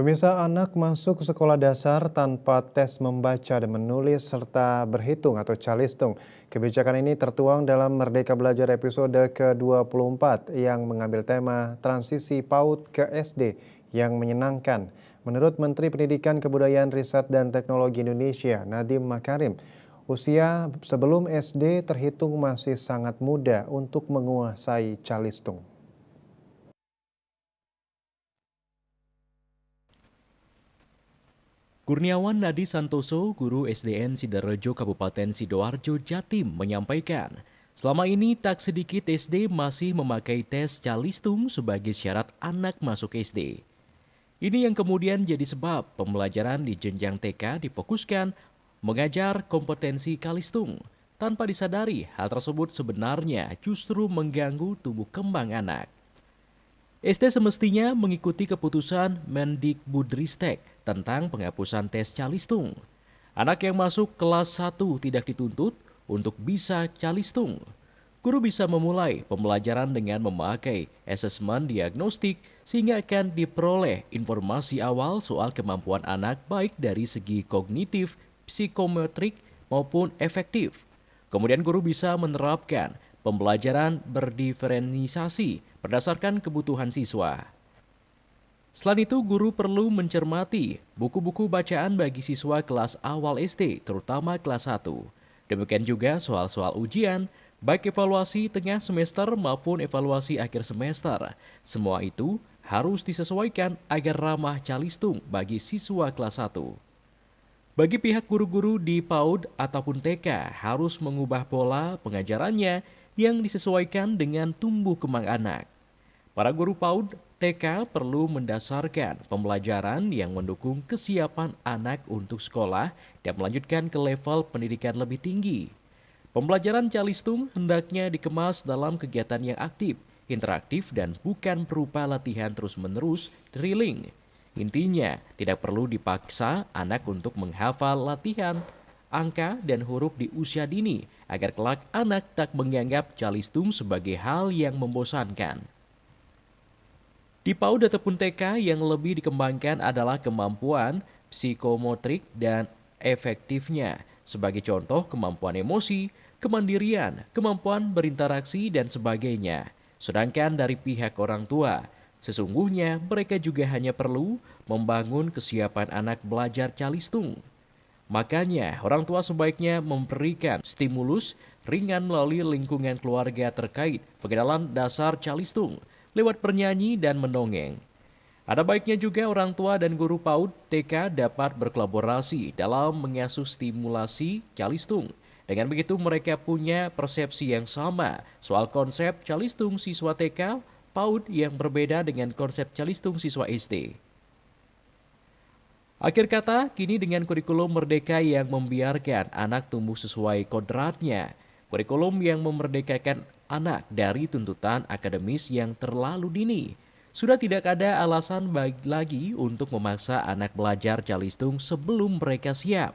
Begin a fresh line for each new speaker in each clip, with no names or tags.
Pemirsa, anak masuk sekolah dasar tanpa tes membaca dan menulis serta berhitung atau calistung. Kebijakan ini tertuang dalam Merdeka Belajar episode ke-24 yang mengambil tema transisi PAUD ke SD yang menyenangkan. Menurut Menteri Pendidikan Kebudayaan Riset dan Teknologi Indonesia, Nadiem Makarim, usia sebelum SD terhitung masih sangat muda untuk menguasai calistung.
Kurniawan Nadi Santoso, guru SDN Sidoarjo Kabupaten Sidoarjo, Jatim, menyampaikan, selama ini tak sedikit SD masih memakai tes calistung sebagai syarat anak masuk SD. Ini yang kemudian jadi sebab pembelajaran di jenjang TK difokuskan mengajar kompetensi calistung. Tanpa disadari, hal tersebut sebenarnya justru mengganggu tumbuh kembang anak. SD semestinya mengikuti keputusan Mendikbudristek tentang penghapusan tes calistung. Anak yang masuk kelas 1 tidak dituntut untuk bisa calistung. Guru bisa memulai pembelajaran dengan memakai asesmen diagnostik sehingga akan diperoleh informasi awal soal kemampuan anak baik dari segi kognitif, psikometrik maupun efektif. Kemudian guru bisa menerapkan pembelajaran berdiferensiasi berdasarkan kebutuhan siswa. Selain itu, guru perlu mencermati buku-buku bacaan bagi siswa kelas awal SD, terutama kelas 1. Demikian juga soal-soal ujian, baik evaluasi tengah semester maupun evaluasi akhir semester. Semua itu harus disesuaikan agar ramah calistung bagi siswa kelas 1. Bagi pihak guru-guru di PAUD ataupun TK harus mengubah pola pengajarannya yang disesuaikan dengan tumbuh kembang anak. Para guru PAUD TK perlu mendasarkan pembelajaran yang mendukung kesiapan anak untuk sekolah dan melanjutkan ke level pendidikan lebih tinggi. Pembelajaran calistung hendaknya dikemas dalam kegiatan yang aktif, interaktif, dan bukan berupa latihan terus-menerus drilling. Intinya, tidak perlu dipaksa anak untuk menghafal latihan, angka, dan huruf di usia dini agar kelak anak tak menganggap calistung sebagai hal yang membosankan. Di PAUD ataupun TK yang lebih dikembangkan adalah kemampuan psikomotrik dan efektifnya. Sebagai contoh, kemampuan emosi, kemandirian, kemampuan berinteraksi, dan sebagainya. Sedangkan dari pihak orang tua, sesungguhnya mereka juga hanya perlu membangun kesiapan anak belajar calistung. Makanya, orang tua sebaiknya memberikan stimulus ringan melalui lingkungan keluarga terkait pengenalan dasar calistung lewat bernyanyi dan mendongeng. Ada baiknya juga orang tua dan guru PAUD TK dapat berkolaborasi dalam mengasuh stimulasi calistung. Dengan begitu mereka punya persepsi yang sama soal konsep calistung siswa TK PAUD yang berbeda dengan konsep calistung siswa SD. Akhir kata, kini dengan kurikulum merdeka yang membiarkan anak tumbuh sesuai kodratnya, kurikulum yang memerdekakan anak dari tuntutan akademis yang terlalu dini, sudah tidak ada alasan lagi untuk memaksa anak belajar calistung sebelum mereka siap.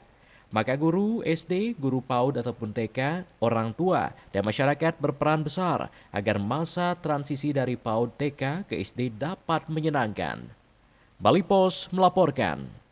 Maka guru SD, guru PAUD ataupun TK, orang tua, dan masyarakat berperan besar agar masa transisi dari PAUD TK ke SD dapat menyenangkan. Bali Pos melaporkan.